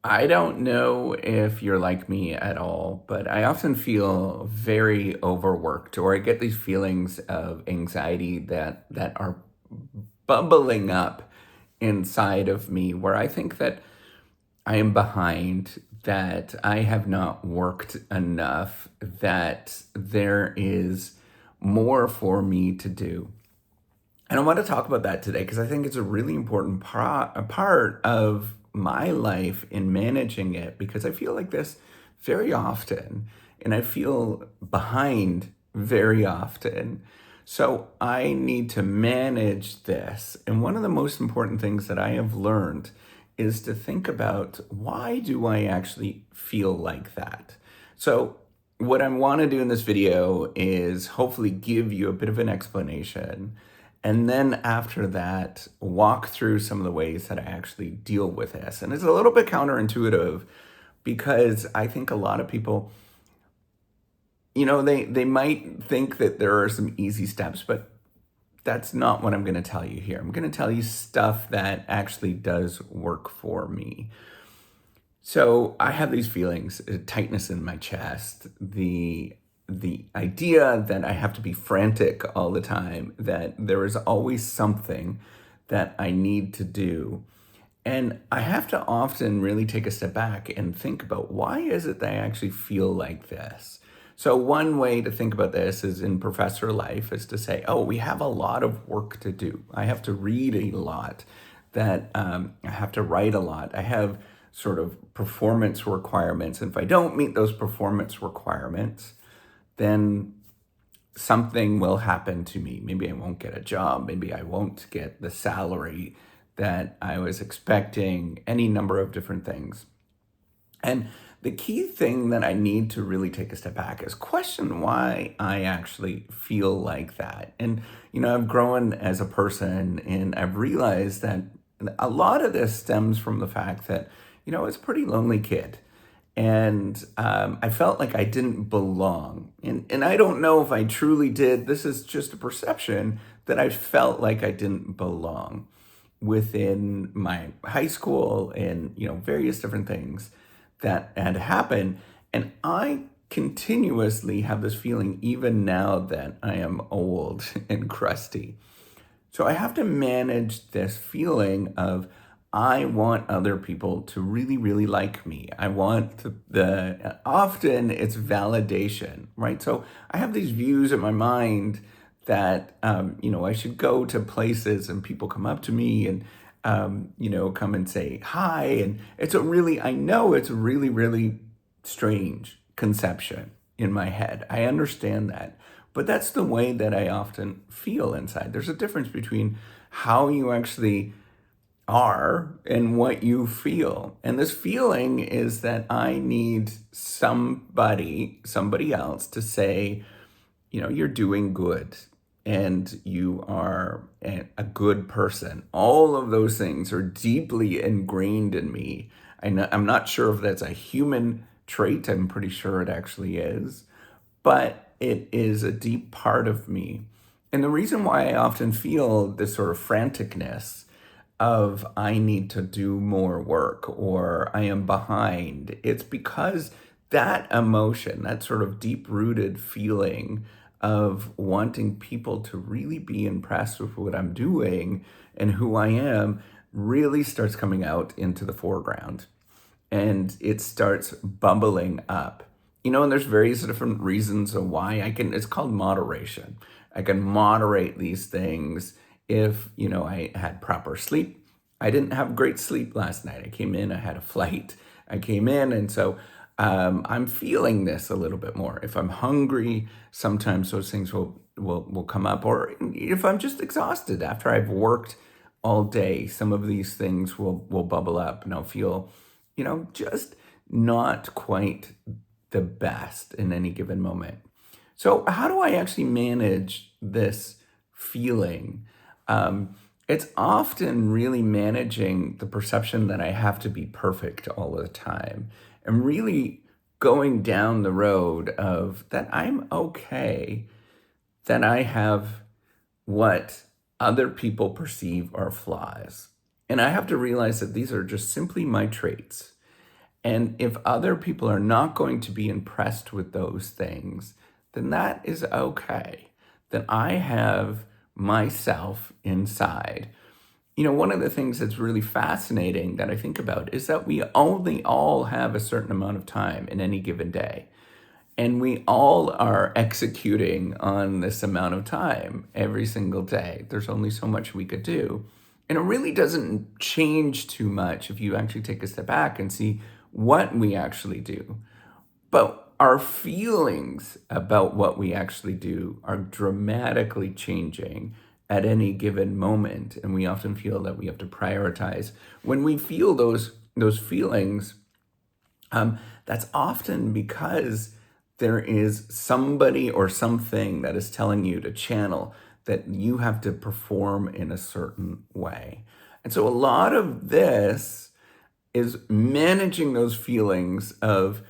I don't know if you're like me at all, but I often feel very overworked, or I get these feelings of anxiety that are bubbling up inside of me where I think that I am behind, that I have not worked enough, that there is more for me to do. And I want to talk about that today because I think it's a really important a part of my life in managing it, because I feel like this very often and I feel behind very often. So I need to manage this. And one of the most important things that I have learned is to think about, why do I actually feel like that? So what I want to do in this video is hopefully give you a bit of an explanation, and then after that, walk through some of the ways that I actually deal with this. And it's a little bit counterintuitive because I think a lot of people, they might think that there are some easy steps, but that's not what I'm going to tell you here. I'm going to tell you stuff that actually does work for me. So I have these feelings, tightness in my chest, the idea that I have to be frantic all the time, that there is always something that I need to do. And I have to often really take a step back and think about, why is it that I actually feel like this? So one way to think about this is in professor life is to say, oh, we have a lot of work to do. I have to read a lot, that I have to write a lot. I have sort of performance requirements. And if I don't meet those performance requirements, then something will happen to me. Maybe I won't get a job. Maybe I won't get the salary that I was expecting, any number of different things. And the key thing that I need to really take a step back is question why I actually feel like that. And, I've grown as a person, and I've realized that a lot of this stems from the fact that, I was a pretty lonely kid. And I felt like I didn't belong. And I don't know if I truly did. This is just a perception that I felt like I didn't belong within my high school, and various different things that had happened. And I continuously have this feeling even now that I am old and crusty. So I have to manage this feeling of, I want other people to really, really like me. I want often it's validation, right? So I have these views in my mind that, I should go to places and people come up to me and, come and say hi. And I know it's a really, really strange conception in my head. I understand that. But that's the way that I often feel inside. There's a difference between how you actually are and what you feel. And this feeling is that I need somebody else to say, you're doing good and you are a good person. All of those things are deeply ingrained in me. I'm not sure if that's a human trait. I'm pretty sure it actually is, but it is a deep part of me. And the reason why I often feel this sort of franticness of, I need to do more work or I am behind, it's because that emotion, that sort of deep rooted feeling of wanting people to really be impressed with what I'm doing and who I am, really starts coming out into the foreground, and it starts bubbling up. And there's various different reasons of why it's called moderation. I can moderate these things if, I had proper sleep. I didn't have great sleep last night. I came in, I had a flight. I came in, and so I'm feeling this a little bit more. If I'm hungry, sometimes those things will come up. Or if I'm just exhausted after I've worked all day, some of these things will bubble up, and I'll feel, just not quite the best in any given moment. So how do I actually manage this feeling? It's often really managing the perception that I have to be perfect all the time, and really going down the road of that I'm okay, that I have what other people perceive are flaws. And I have to realize that these are just simply my traits. And if other people are not going to be impressed with those things, then that is okay. Then I have myself inside. One of the things that's really fascinating that I think about is that we only all have a certain amount of time in any given day. And we all are executing on this amount of time every single day. There's only so much we could do. And it really doesn't change too much if you actually take a step back and see what we actually do. But our feelings about what we actually do are dramatically changing at any given moment. And we often feel that we have to prioritize. When we feel those feelings, that's often because there is somebody or something that is telling you to channel that you have to perform in a certain way. And so a lot of this is managing those feelings of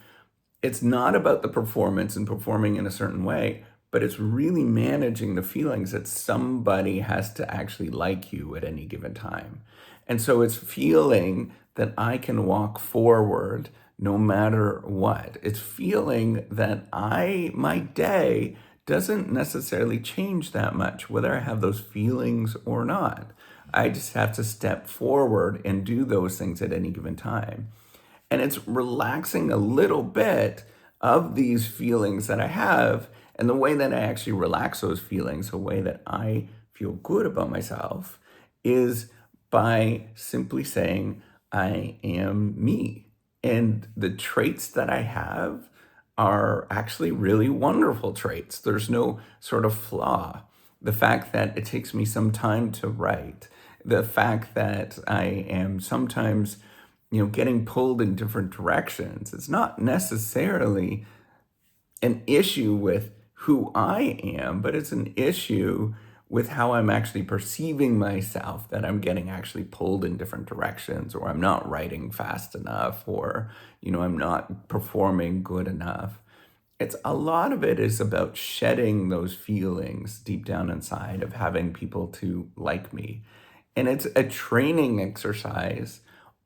it's not about the performance and performing in a certain way, but it's really managing the feelings that somebody has to actually like you at any given time. And so it's feeling that I can walk forward no matter what. It's feeling that my day doesn't necessarily change that much, whether I have those feelings or not. I just have to step forward and do those things at any given time. And it's relaxing a little bit of these feelings that I have. And the way that I actually relax those feelings, the way that I feel good about myself, is by simply saying, I am me. And the traits that I have are actually really wonderful traits. There's no sort of flaw. The fact that it takes me some time to write, the fact that I am sometimes getting pulled in different directions. It's not necessarily an issue with who I am, but it's an issue with how I'm actually perceiving myself, that I'm getting actually pulled in different directions, or I'm not writing fast enough, or, I'm not performing good enough. It's a lot of it is about shedding those feelings deep down inside of having people to like me. And it's a training exercise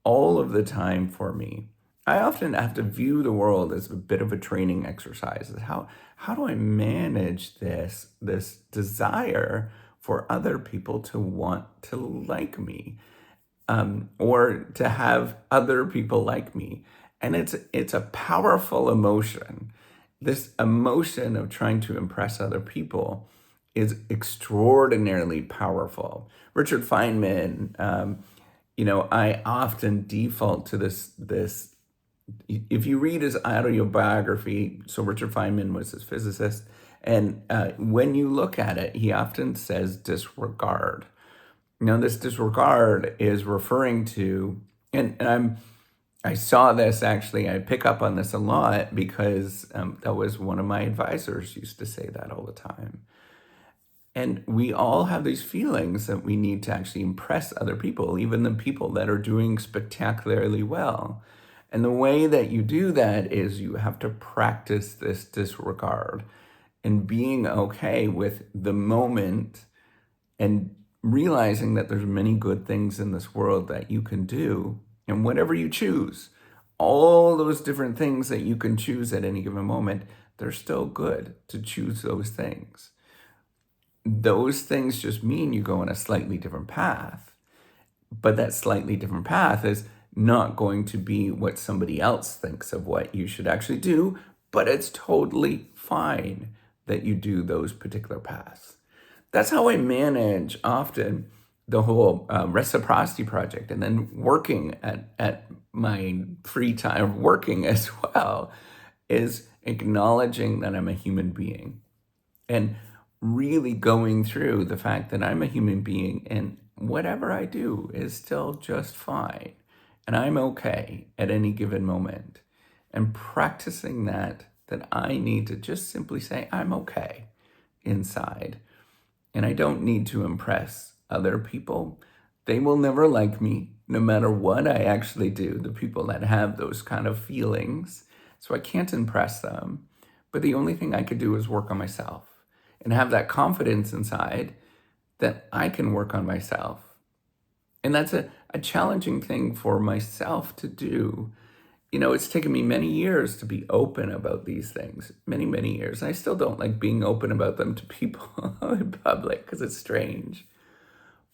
all of the time for me. I often have to view the world as a bit of a training exercise. How do I manage this desire for other people to want to like me, or to have other people like me? And it's a powerful emotion. This emotion of trying to impress other people is extraordinarily powerful. Richard Feynman, I often default to this. If you read his autobiography, so Richard Feynman was his physicist, and when you look at it, he often says disregard. Now, this disregard is referring to, and I saw this actually, I pick up on this a lot because that was one of my advisors used to say that all the time. And we all have these feelings that we need to actually impress other people, even the people that are doing spectacularly well. And the way that you do that is you have to practice this disregard and being okay with the moment and realizing that there's many good things in this world that you can do. And whatever you choose, all those different things that you can choose at any given moment, they're still good to choose those things. Those things just mean you go on a slightly different path. But that slightly different path is not going to be what somebody else thinks of what you should actually do, but it's totally fine that you do those particular paths. That's how I manage often the whole reciprocity project, and then working at my free time, working as well, is acknowledging that I'm a human being and really going through the fact that I'm a human being and whatever I do is still just fine. And I'm okay at any given moment. And practicing that I need to just simply say, I'm okay inside. And I don't need to impress other people. They will never like me, no matter what I actually do, the people that have those kind of feelings. So I can't impress them. But the only thing I could do is work on myself and have that confidence inside that I can work on myself. And that's a challenging thing for myself to do, it's taken me many years to be open about these things, many, many years. I still don't like being open about them to people in public because it's strange.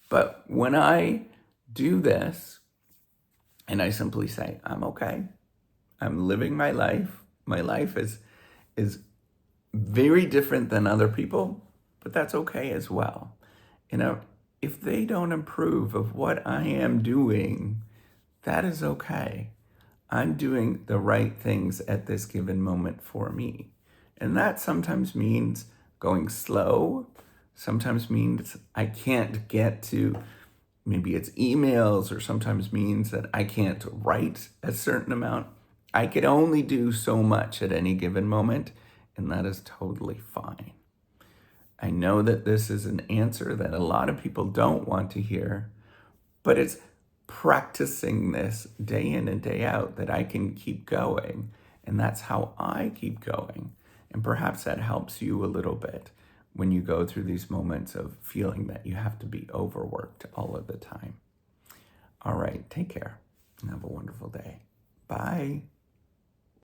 But when I do this and I simply say, I'm okay, I'm living my life. My life is very different than other people, but that's okay as well. If they don't approve of what I am doing, that is okay. I'm doing the right things at this given moment for me. And that sometimes means going slow, sometimes means I can't get to, maybe it's emails, or sometimes means that I can't write a certain amount. I can only do so much at any given moment, and that is totally fine. I know that this is an answer that a lot of people don't want to hear, but it's practicing this day in and day out that I can keep going. And that's how I keep going. And perhaps that helps you a little bit when you go through these moments of feeling that you have to be overworked all of the time. All right, take care and have a wonderful day. Bye.